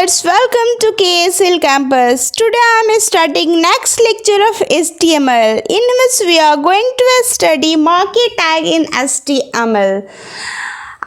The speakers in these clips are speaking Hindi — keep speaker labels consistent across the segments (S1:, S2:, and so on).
S1: viewers, welcome to KSL Campus. Today I am starting next lecture of HTML in which we are going to study marquee tag in HTML.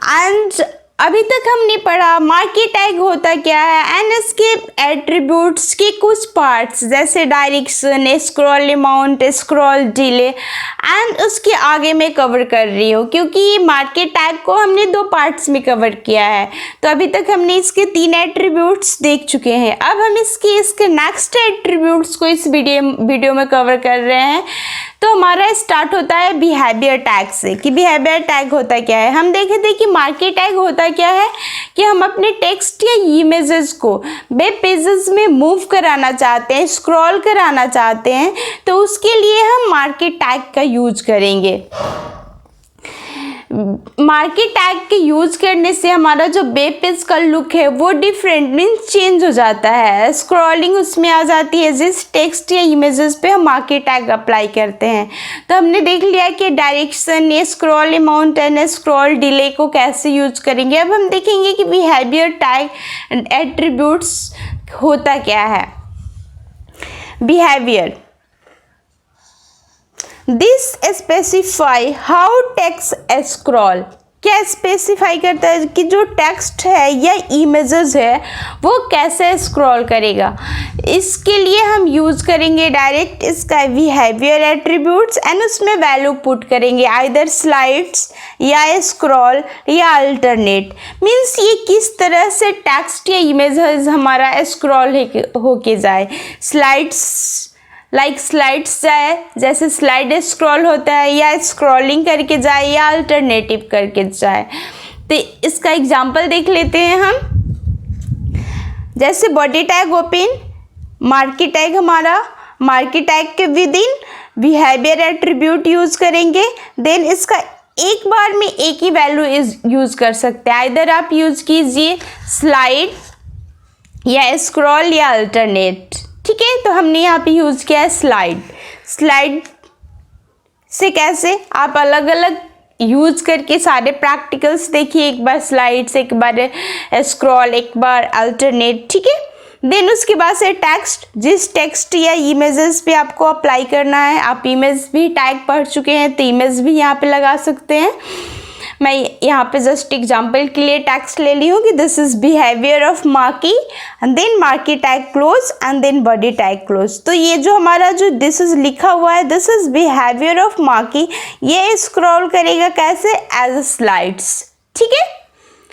S1: And अभी तक हमने पढ़ा मार्quee टैग होता क्या है एंड इसके एट्रीब्यूट्स के कुछ पार्ट्स जैसे direction, scroll amount, scroll delay and उसके आगे मैं कवर कर रही हूँ क्योंकि ये मार्quee टैग को हमने दो पार्ट्स में कवर किया है। तो अभी तक हमने इसके 3 एट्रीब्यूट्स देख चुके हैं। अब हम इसके नेक्स्ट एट्रीब्यूट्स को इस वीडियो में कवर कर रहे हैं। तो हमारा स्टार्ट होता है बिहेवियर टैग से कि बिहेवियर टैग होता क्या है। हम देखे थे कि मार्quee टैग होता क्या है कि हम अपने टेक्स्ट या इमेजेस को वेब पेजेस में मूव कराना चाहते हैं, स्क्रॉल कराना चाहते हैं, तो उसके लिए हम मार्quee टैग का यूज करेंगे। मार्quee टैग के यूज करने से हमारा जो वेब पेज का लुक है वो डिफरेंट मीन्स चेंज हो जाता है, स्क्रॉलिंग उसमें आ जाती है। जिस टेक्स्ट या इमेजेस पे हम मार्quee टैग अप्लाई करते हैं तो हमने देख लिया कि direction, scroll amount and scroll delay को कैसे यूज करेंगे। अब हम देखेंगे कि बिहेवियर टैग एट्रीब्यूट्स होता क्या है। Behaviour this specify how text scroll, क्या स्पेसिफाई करता है कि जो टेक्स्ट है या इमेजेस है वो कैसे स्क्रॉल करेगा। इसके लिए हम यूज़ करेंगे डायरेक्ट इसका बिहेवियर एट्रीब्यूट्स एंड उसमें वैल्यू पुट करेंगे आइदर स्लाइड्स या स्क्रॉल या अल्टरनेट। मीन्स ये किस तरह से टेक्स्ट या इमेजेस हमारा स्क्रॉल होके जाए। स्लाइड्स स्लाइड्स जाए, जैसे स्लाइड स्क्रॉल होता है, या स्क्रॉलिंग करके जाए या अल्टरनेटिव करके जाए। तो इसका एग्जांपल देख लेते हैं हम। जैसे बॉडी टैग ओपन, मार्quee टैग हमारा मार्quee टैग के with in behaviour attribute use करेंगे। देन इसका एक बार में एक ही वैल्यू यूज कर सकते हैं। आइदर आप यूज कीजिए स्लाइड या स्क्रॉल या अल्टरनेट। ठीक है, तो हमने यहाँ पे यूज़ किया है स्लाइड से कैसे आप अलग अलग यूज़ करके सारे प्रैक्टिकल्स देखिए, एक बार स्लाइड्स, एक बार स्क्रॉल, एक बार अल्टरनेट। ठीक है, देन उसके बाद से टेक्स्ट, जिस टेक्स्ट या इमेजेस पे आपको अप्लाई करना है। आप इमेज भी टैग पढ़ चुके हैं तो इमेज भी यहाँ पे लगा सकते हैं। मैं यहाँ पे जस्ट एग्जांपल के लिए टेक्स्ट ले ली हूँ कि this is behaviour of marquee and then marquee tag close and then body tag close. तो ये जो हमारा जो दिस इज लिखा हुआ है, दिस इज बिहेवियर ऑफ मार्quee, ये स्क्रॉल करेगा कैसे एज स्लाइड्स। ठीक है,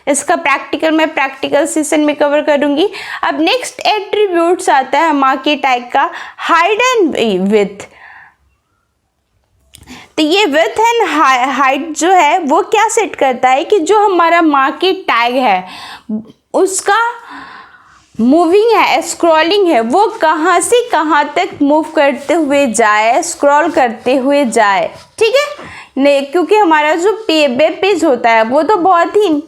S1: इसका प्रैक्टिकल मैं प्रैक्टिकल सेशन में कवर करूँगी। अब नेक्स्ट एट्रीब्यूट्स आता है मार्quee टैग का हाइड एंड विथ। तो ये विथ एंड हाइट जो है वो क्या सेट करता है कि जो हमारा मार्quee टैग है उसका मूविंग है, स्क्रॉलिंग है, वो कहाँ से कहाँ तक मूव करते हुए जाए, स्क्रॉल करते हुए जाए। ठीक है, नहीं क्योंकि हमारा जो वेब पेज होता है वो तो बहुत ही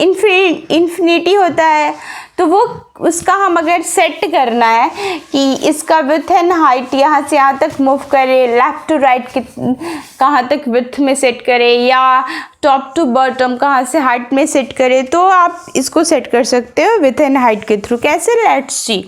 S1: इन्फिनिटी होता है, तो वो उसका हम अगर सेट करना है कि इसका विथ एंड हाइट यहाँ से यहाँ तक मूव करे, लेफ़्ट टू राइट कहाँ तक विथ में सेट करे या टॉप टू बॉटम कहाँ से हाइट में सेट करे, तो आप इसको सेट कर सकते हो विथ एंड हाइट के थ्रू। कैसे, let's see.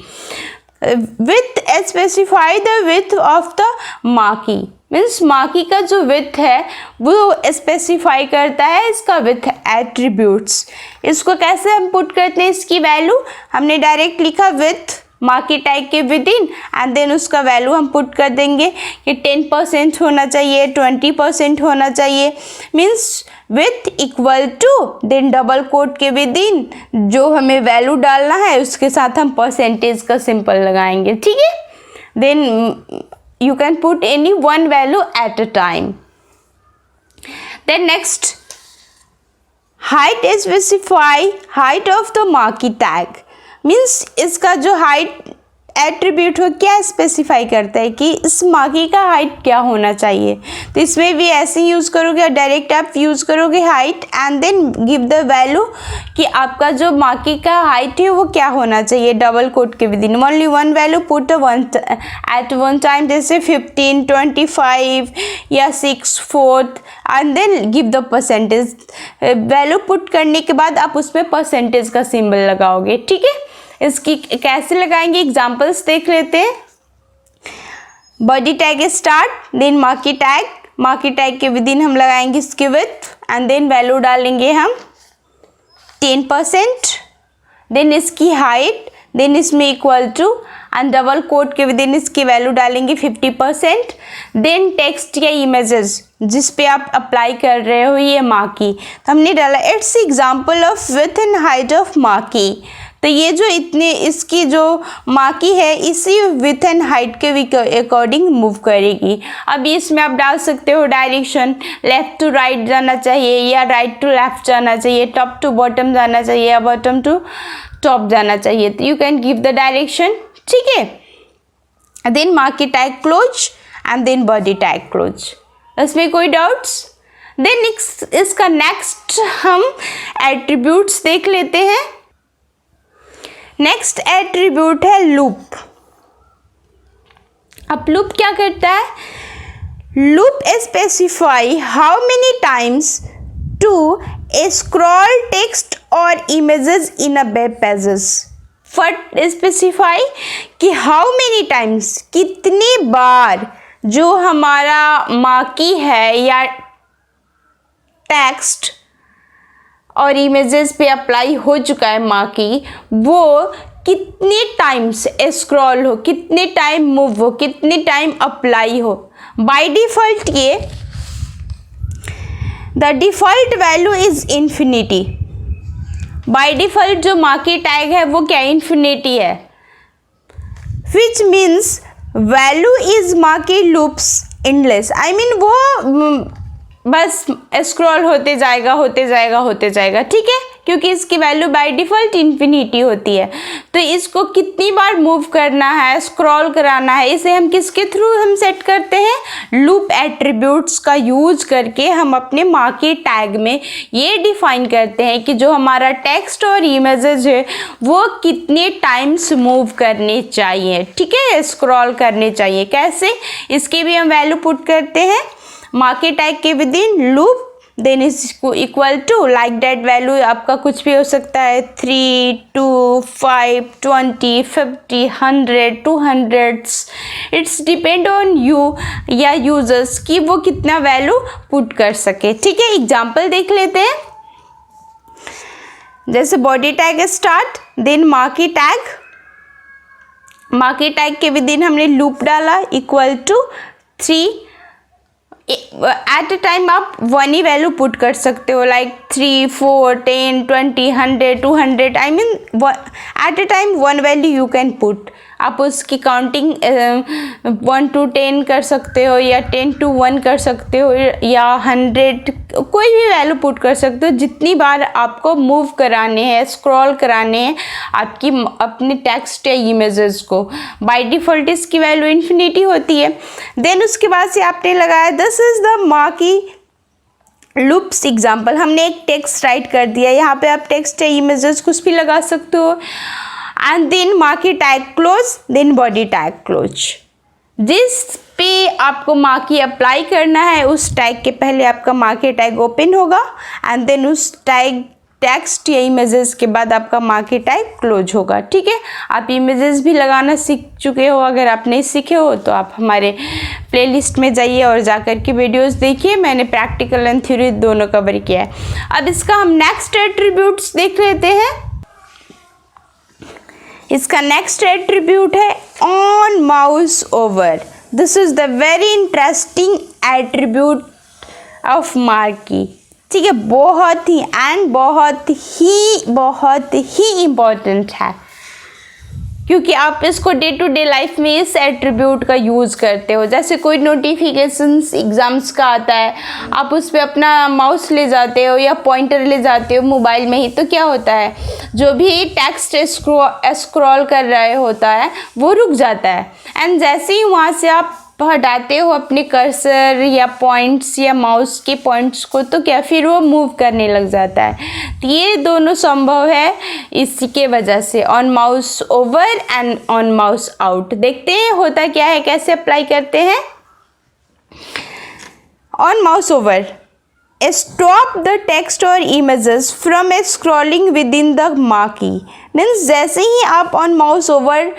S1: Width specify the width of the marquee, means marquee का जो विथ है वो स्पेसिफाई करता है इसका विथ एट्रीब्यूट्स। इसको कैसे हम पुट करते हैं, इसकी वैल्यू हमने डायरेक्ट लिखा विथ मार्quee टैग के विद इन एंड देन उसका वैल्यू हम पुट कर देंगे कि 10% होना चाहिए, 20% होना चाहिए। Means with equal to then double quote के विद इन जो हमें वैल्यू डालना है उसके साथ हम परसेंटेज का सिंबल लगाएंगे। ठीक है, then you can put any one value at a time. Then next, height specify height of the marquee tag, means इसका जो height एट्रीब्यूट हो क्या स्पेसिफाई करता है कि इस मार्quee का हाइट क्या होना चाहिए। तो इसमें भी ऐसे ही यूज़ करोगे और डायरेक्ट आप यूज़ करोगे height and then give the value कि आपका जो मार्quee का हाइट है वो क्या होना चाहिए डबल कोट के within only one value put at one time, जैसे 15, 25 या 6, 4 and then give the percentage. Value put करने के बाद आप उसमें परसेंटेज का सिंबल लगाओगे। ठीक है, इसकी कैसे लगाएंगे एग्जांपल्स देख लेते हैं। Body tag start, then market tag के विदिन हम लगाएंगे इसकी विड्थ एंड देन वैल्यू डालेंगे हम 10%, देन इसकी हाइट, देन इसमें equal to and double quote के विदिन इसकी वैल्यू डालेंगे 50%, देन टेक्स्ट या इमेजेस जिस पे आप अप्लाई कर रहे हो ये मार्की, तो हमने डाला it's example of width and height of marquee. तो ये जो इतने इसकी जो मार्की है इसी विथ एंड हाइट के अकॉर्डिंग मूव करेगी। अब इसमें आप डाल सकते हो डायरेक्शन, लेफ्ट टू राइट जाना चाहिए या राइट टू लेफ्ट जाना चाहिए, टॉप टू बॉटम जाना चाहिए या बॉटम टू टॉप जाना चाहिए। तो you can give the direction, ठीक है। Then market tag close and then body tag close, इसमें कोई डाउट्स। देन इसका नेक्स्ट हम एट्रीब्यूट्स देख लेते हैं। नेक्स्ट एट्रीब्यूट है लूप। अब लूप क्या करता है? Loop specify how many times to scroll text और images in a web pages. That specify कि हाउ मेनी टाइम्स, कितनी बार जो हमारा मार्की है या टेक्स्ट और इमेजेस पे अप्लाई हो चुका है मार्की, वो कितने टाइम्स स्क्रॉल हो, कितने टाइम मूव हो, कितने टाइम अप्लाई हो। बाय डिफ़ॉल्ट ये the default value is infinity. By default जो मार्की टैग है वो क्या इन्फिनिटी है, which means value is marquee loops endless. I mean वो बस स्क्रॉल होते जाएगा, ठीक है, क्योंकि इसकी वैल्यू बाय डिफ़ॉल्ट इन्फिनिटी होती है। तो इसको कितनी बार मूव करना है, स्क्रॉल कराना है, इसे हम किसके थ्रू हम सेट करते हैं? लूप एट्रीब्यूट्स का यूज करके हम अपने मार्की टैग में ये डिफाइन करते हैं कि जो हमारा टेक्स्ट और इमेजेस है वो कितने टाइम्स मूव करने चाहिए, ठीक है, स्क्रॉल करने चाहिए। कैसे? इसकी भी हम वैल्यू पुट करते हैं मार्की टैग के विदिन लूप, देन इसको equal to like that value आपका कुछ भी हो सकता है, 3, 2, 5, 20, 50, 100, 200, इट्स डिपेंड ऑन यू या यूजर्स कि वो कितना वैल्यू पुट कर सके, ठीक है। एग्जाम्पल देख लेते हैं। जैसे body tag start, then marquee tag के विदिन हमने लूप डाला equal to 3। At a time आप वन ही वैल्यू पुट कर सकते हो, like 3, 4, 10, 20, 100, 200, I mean at a time one value you can put. आप उसकी काउंटिंग 1 to 10 कर सकते हो या 10 to 1 कर सकते हो या 100, कोई भी वैल्यू पुट कर सकते हो। जितनी बार आपको मूव कराने हैं, स्क्रॉल कराने हैं आपकी अपने टेक्स्ट या इमेजेस को, बाय डिफ़ॉल्ट इसकी वैल्यू इन्फिनिटी होती है। देन उसके बाद से आपने लगाया this is the marquee loops example. हमने एक टेक्स्ट राइट कर दिया, यहाँ पे आप टेक्स्ट या इमेजेस कुछ भी लगा सकते हो। And then marquee tag close, then body tag close. जिस पे आपको मार्की अप्लाई करना है उस टैग के पहले आपका मार्की टैग ओपन होगा एंड देन उस टैग टेक्स्ट या इमेजेस के बाद आपका मार्की टैग क्लोज होगा, ठीक है। आप इमेजेस भी लगाना सीख चुके हो, अगर आप नहीं सीखे हो तो आप हमारे प्लेलिस्ट में जाइए और जाकर के वीडियोस देखिए, मैंने प्रैक्टिकल एंड थ्योरी दोनों कवर किया है। अब इसका हम नेक्स्ट एट्रीब्यूट्स देख लेते हैं। इसका नेक्स्ट एट्रीब्यूट है on mouse over. This is the very interesting attribute of marquee, ठीक है, बहुत ही इम्पोर्टेंट है क्योंकि आप इसको डे टू डे लाइफ में इस एट्रीब्यूट का यूज़ करते हो। जैसे कोई नोटिफिकेशंस एग्ज़ाम्स का आता है, आप उस पर अपना माउस ले जाते हो या पॉइंटर ले जाते हो मोबाइल में ही, तो क्या होता है जो भी टेक्स्ट स्क्रॉल कर रहे होता है वो रुक जाता है एंड जैसे ही वहाँ से आप हटाते हो अपने कर्सर या पॉइंट्स या माउस के पॉइंट्स को, तो क्या फिर वो मूव करने लग जाता है। तो ये दोनों संभव है इसी के वजह से, on mouse over and on mouse out. देखते हैं होता क्या है, कैसे अप्लाई करते हैं। On mouse over, stop the text और images from scrolling within the marquee. Means जैसे ही आप ऑन माउस ओवर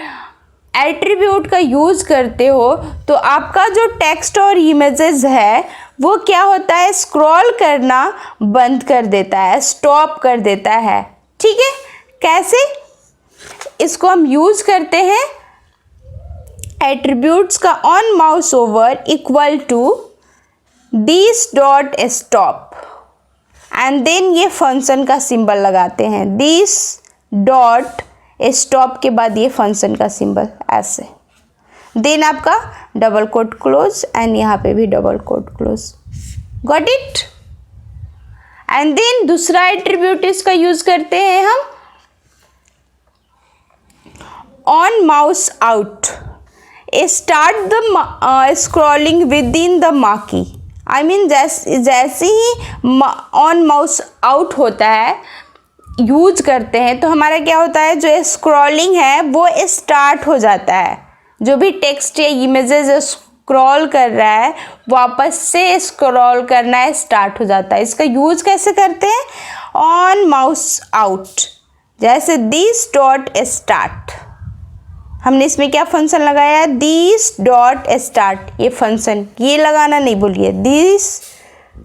S1: एट्रीब्यूट का यूज़ करते हो तो आपका जो टेक्स्ट और इमेजेस है वो क्या होता है, स्क्रॉल करना बंद कर देता है, स्टॉप कर देता है। ठीक है, कैसे इसको हम यूज़ करते हैं, एट्रीब्यूट्स का on mouse over equal to this dot stop and then ये फंक्शन का सिंबल लगाते हैं, दिस डॉट स्टॉप के बाद ये फंक्शन का सिंबल ऐसे, देन आपका डबल कोट क्लोज एंड यहाँ पे भी double quote close. Got it. And then दूसरा एट्रीब्यूट इसका यूज करते हैं हम, on mouse out start the scrolling within the marquee. I mean जैसे ही ऑन माउस आउट होता है, यूज करते हैं, तो हमारा क्या होता है, जो स्क्रॉलिंग है वो स्टार्ट हो जाता है। जो भी टेक्स्ट या इमेजेस स्क्रॉल कर रहा है वापस से स्क्रॉल करना स्टार्ट हो जाता है। इसका यूज कैसे करते हैं, ऑन माउस आउट, जैसे दिस डॉट स्टार्ट, हमने इसमें क्या फंक्शन लगाया है, दिस डॉट स्टार्ट, ये फंक्शन, ये लगाना नहीं भूलिए, दिस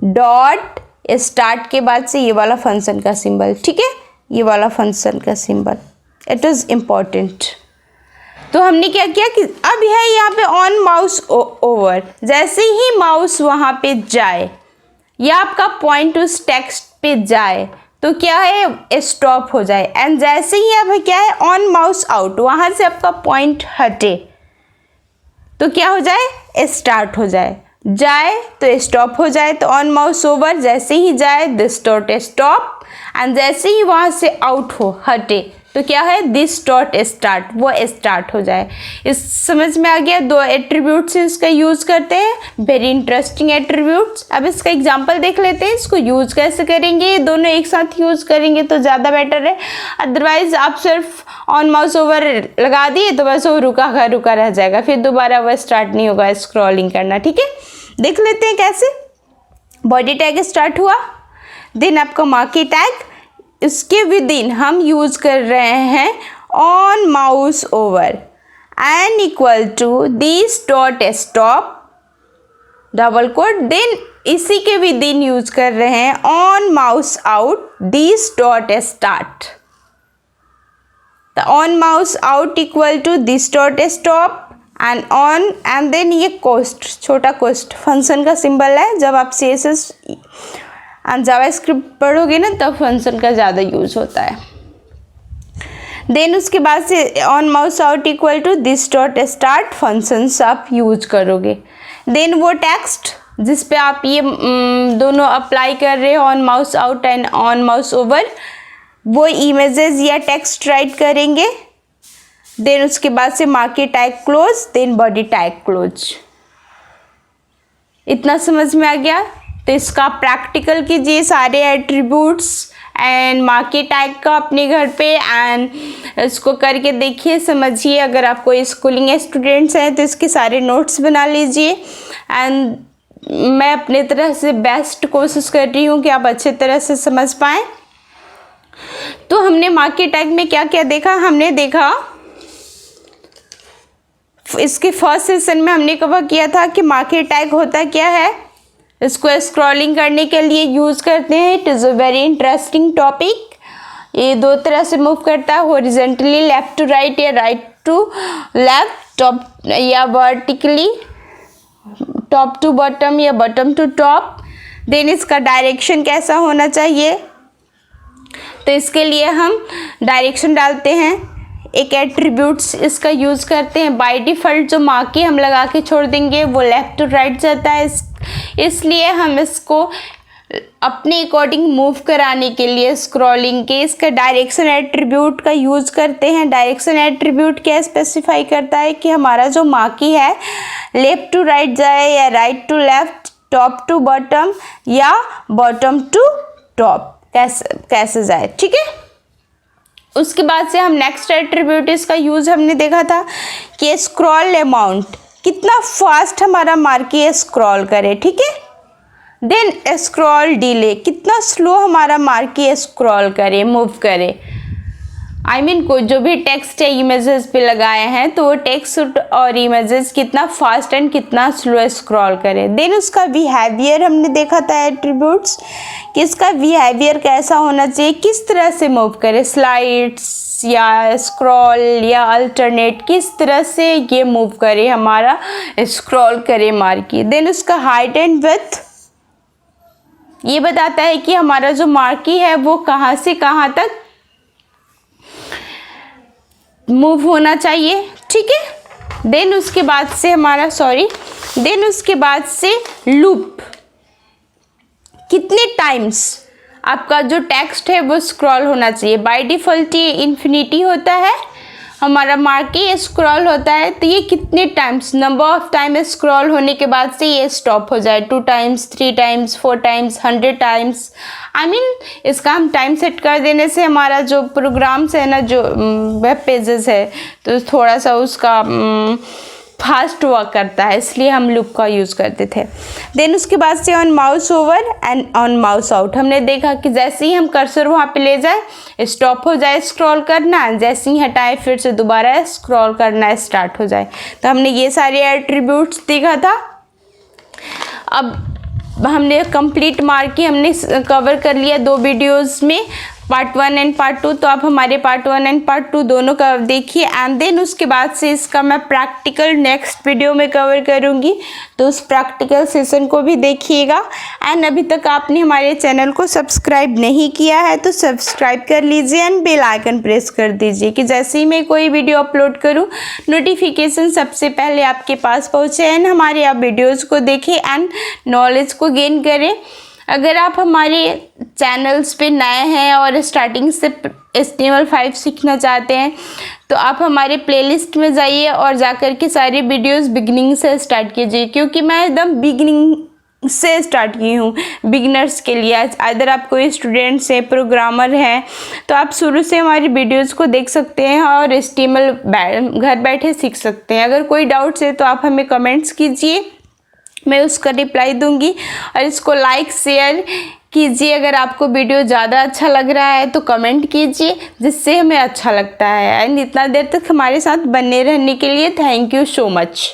S1: डॉट स्टार्ट के बाद से ये वाला फंक्शन का सिंबल। ठीक है, ये वाला फंक्शन का सिंबल, इट इज़ इम्पॉर्टेंट। तो हमने क्या किया कि अब है यहाँ पे ऑन माउस ओवर, जैसे ही माउस वहाँ पे जाए या आपका पॉइंट उस टेक्स्ट पे जाए तो क्या है, स्टॉप हो जाए। एंड जैसे ही अब क्या है, ऑन माउस आउट, वहाँ से आपका पॉइंट हटे तो क्या हो जाए, स्टार्ट हो जाए, जाए तो स्टॉप हो जाए। तो ऑन माउस ओवर जैसे ही जाए दिस डॉट स्टॉप, एंड जैसे ही वहाँ से आउट हो, हटे, तो क्या है, दिस डॉट स्टार्ट, वो स्टार्ट हो जाए। इस समझ में आ गया, दो एट्रीब्यूट्स इसका यूज़ करते हैं, वेरी इंटरेस्टिंग एट्रीब्यूट्स। अब इसका एग्जांपल देख लेते हैं, इसको यूज़ कैसे करेंगे। ये दोनों एक साथ यूज़ करेंगे तो ज़्यादा बेटर है, अदरवाइज आप सिर्फ ऑन माउस ओवर लगा दिए तो बस वो रुका रह जाएगा, फिर दोबारा वह स्टार्ट नहीं होगा स्क्रॉलिंग करना। ठीक है, देख लेते हैं कैसे। बॉडी टैग स्टार्ट हुआ, देन आपका मार्की टैग, इसके विद इन हम यूज़ कर रहे हैं on mouse over an equal to this dot stop double quote, then इसी के विद इन यूज कर रहे हैं on mouse out this dot start, on mouse out equal to this dot stop and on, and then ये कोस्ट, छोटा कोस्ट फंक्शन का सिंबल है। जब आप CSS एंड जावास्क्रिप्ट पढ़ोगे ना तब फंक्शन का ज़्यादा यूज़ होता है। देन उसके बाद से on mouse out equal to this dot start functions आप यूज करोगे। देन वो टेक्स्ट जिस पे आप ये दोनों अप्लाई कर रहे हो, on mouse out and on mouse over, वो इमेजेस या टेक्स्ट राइट करेंगे। देन उसके बाद से marquee tag close, then body tag close. इतना समझ में आ गया। तो इसका प्रैक्टिकल कीजिए सारे एट्रीब्यूट्स एंड मार्की टैग का अपने घर पे, एंड इसको करके देखिए, समझिए। अगर आप कोई स्कूलिंग स्टूडेंट्स हैं तो इसके सारे नोट्स बना लीजिए। एंड मैं अपने तरह से बेस्ट कोशिश कर रही हूँ कि आप अच्छे तरह से समझ पाएँ। तो हमने मार्की टैग में क्या क्या देखा, हमने देखा इसके फर्स्ट सेशन में हमने कवर किया था कि मार्की टैग होता क्या है, इसको स्क्रॉलिंग करने के लिए यूज़ करते हैं। It is a very interesting topic. ये दो तरह से मूव करता है, हॉरिजॉन्टली लेफ्ट टू राइट या राइट टू लेफ्ट, टॉप या वर्टिकली टॉप टू बॉटम या बॉटम टू टॉप। देन इसका डायरेक्शन कैसा होना चाहिए, तो इसके लिए हम डायरेक्शन डालते हैं, एक एट्रीब्यूट्स इसका यूज़ करते हैं। बाय डिफ़ॉल्ट जो मार्की हम लगा के छोड़ देंगे वो लेफ़्ट टू राइट जाता है, इसलिए हम इसको अपने अकॉर्डिंग मूव कराने के लिए स्क्रॉलिंग के इसका डायरेक्शन एट्रीब्यूट का यूज़ करते हैं। डायरेक्शन एट्रीब्यूट क्या स्पेसिफाई करता है कि हमारा जो मार्की है लेफ़्ट टू राइट जाए या right to left, top to bottom या बॉटम टू टॉप, कैसे जाए। ठीक है, उसके बाद से हम नेक्स्ट एट्रीब्यूट इसका यूज़ हमने देखा था कि स्क्रॉल अमाउंट, कितना फास्ट हमारा मार्की स्क्रॉल करे। ठीक है, देन स्क्रॉल डिले, कितना स्लो हमारा मार्की स्क्रॉल करे, मूव करे। आई मीन कोई जो भी टेक्स्ट या इमेजेस पे लगाए हैं तो वो टेक्स्ट और इमेजेस कितना फास्ट एंड कितना स्लो स्क्रॉल करे। देन उसका बिहेवियर हमने देखा था एट्रीब्यूट्स, कि इसका बिहेवियर कैसा होना चाहिए, किस तरह से मूव करे, स्लाइड्स या स्क्रॉल या अल्टरनेट, किस तरह से ये मूव करे, हमारा स्क्रॉल करे मार्की। देन उसका हाइट एंड विड्थ, ये बताता है कि हमारा जो मार्की है वो कहाँ से कहाँ तक मूव होना चाहिए, ठीक है। देन उसके बाद से हमारा देन उसके बाद से लूप, कितने टाइम्स आपका जो टेक्स्ट है वो स्क्रॉल होना चाहिए। बाय डिफ़ॉल्ट ये इन्फिनिटी होता है, हमारा मार्की स्क्रॉल होता है, तो ये कितने times, number of time scroll होने के बाद से ये स्टॉप हो जाए, 2 times, 3 times, 4 times, 100 times. I mean इसका हम टाइम सेट कर देने से हमारा जो प्रोग्राम्स है ना, जो वेब पेजेस है, तो थोड़ा सा उसका फास्ट वर्क करता है, इसलिए हम लूप का यूज़ करते थे। देन उसके बाद से on mouse over and on mouse out, हमने देखा कि जैसे ही हम कर्सर वहाँ पे ले जाए स्टॉप हो जाए स्क्रॉल करना, जैसे ही हटाए फिर से दोबारा स्क्रॉल करना स्टार्ट हो जाए। तो हमने ये सारे एट्रीब्यूट्स देखा था। अब हमने कंप्लीट मार्की हमने कवर कर लिया 2 वीडियोज़ में, पार्ट 1 एंड पार्ट 2। तो आप हमारे पार्ट 1 एंड पार्ट 2 दोनों का देखिए, एंड देन उसके बाद से इसका मैं प्रैक्टिकल नेक्स्ट वीडियो में कवर करूँगी, तो उस प्रैक्टिकल सेशन को भी देखिएगा। एंड अभी तक आपने हमारे चैनल को सब्सक्राइब नहीं किया है तो सब्सक्राइब कर लीजिए एंड बेल आइकन प्रेस कर दीजिए, कि जैसे ही मैं कोई वीडियो अपलोड करूँ नोटिफिकेशन सबसे पहले आपके पास पहुँचे एंड हमारे आप वीडियोज़ को देखें एंड नॉलेज को गेन करें। अगर आप हमारे चैनल्स पे नए हैं और स्टार्टिंग से HTML5 सीखना चाहते हैं तो आप हमारे प्लेलिस्ट में जाइए और जाकर के सारे वीडियोस बिगिनिंग से स्टार्ट कीजिए, क्योंकि मैं एकदम बिगिनिंग से स्टार्ट की हूँ बिगिनर्स के लिए। अगर आप कोई स्टूडेंट्स हैं, प्रोग्रामर हैं, तो आप शुरू से हमारी वीडियोस को देख सकते हैं और HTML घर बैठे सीख सकते हैं। अगर कोई डाउट्स है तो आप हमें कमेंट्स कीजिए, मैं उसका रिप्लाई दूंगी। और इसको लाइक शेयर कीजिए, अगर आपको वीडियो ज़्यादा अच्छा लग रहा है तो कमेंट कीजिए, जिससे हमें अच्छा लगता है। एंड इतना देर तक हमारे साथ बने रहने के लिए थैंक यू सो मच।